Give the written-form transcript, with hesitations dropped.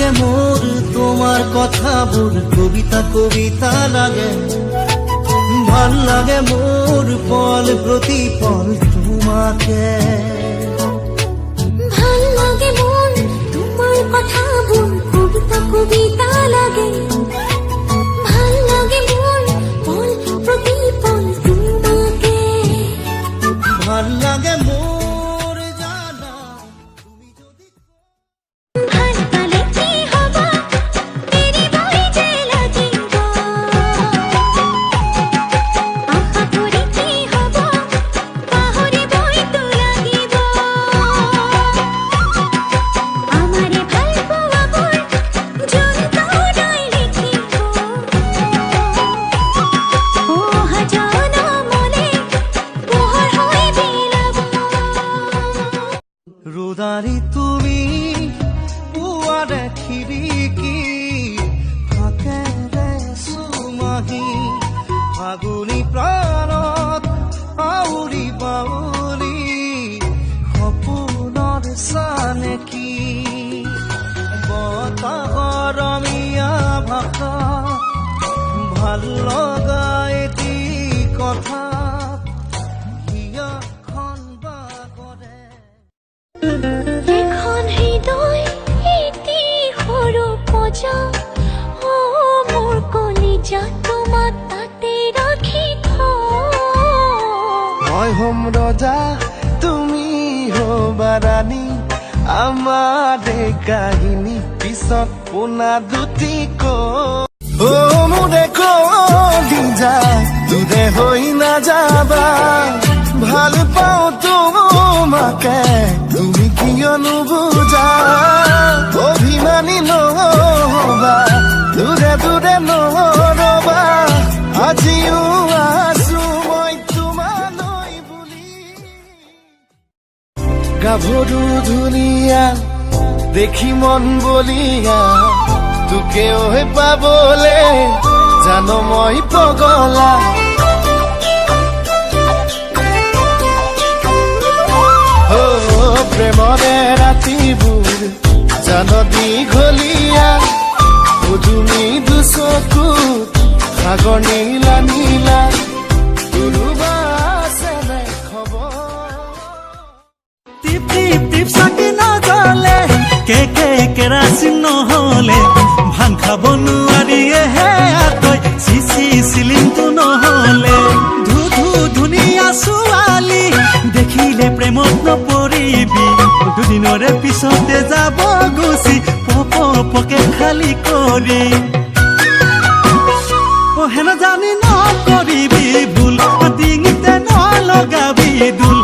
লাগে মোৰ তোমাৰ কথাবোৰ কবিতা কবিতা লাগে ভাল লাগে মোৰ পল প্ৰতি পল তোমাকে ভাল লাগে মোৰ তোমাৰ কথাবোৰ কবিতা কবিতা লাগে ভাল লাগে মোৰ পল প্ৰতি পল তোমাকে ভাল লাগে মোৰ ৰোদাৰি তুমি পুয়াৰে খিৰিকি ফাকেৰে সুমাহি ফাগুনি প্ৰাণত আউৰি বাউলি সপোনৰ চানেকি বতাহৰ ৰমীয়া ভাষা ভাল লগা এটি কথা এখন হৃদয় এটি সৰু পজা মোৰ কলিজা তোমাক তাতে ৰাখি মই হম ৰজা তুমি হবা ৰাণী আমাৰ কাহিনী পিছত পোনা দুটি মোৰে কলি যায় তোৰে হৈ নাযাবা ভাল পাওঁ তোমাকে তুমি কিয় নুবুজা অভিমানী নহবা দূৰে দূৰে নহবা আজিও আছো মই তোমালৈ বুলি গাভৰু ধুনীয়া দেখি মন বলিয়া তোকেও পাবলে জানো মই পগলা প্ৰেমৰে ৰাতিবোৰ জানো দীঘলীয়া তুমি দুচকুত সাগৰ নীলা নীলা কোনোবা আছে নে খবৰ টিপ টিপ টিপ চাকি নজ্বলে কেৰাচিন নহলে ভাং খাব নোৱাৰিহে আতৈ চিচি চিলিংটো নহলে ধু ধু ধুনীয়া ছোৱালী দেখিলে প্ৰেমত নপৰিবি দুদিনৰে পিছতে যাব গুচি পকে খালি কৰি হেন জানি নকৰিবি ভুল ডিঙিতে নলগাবি দুল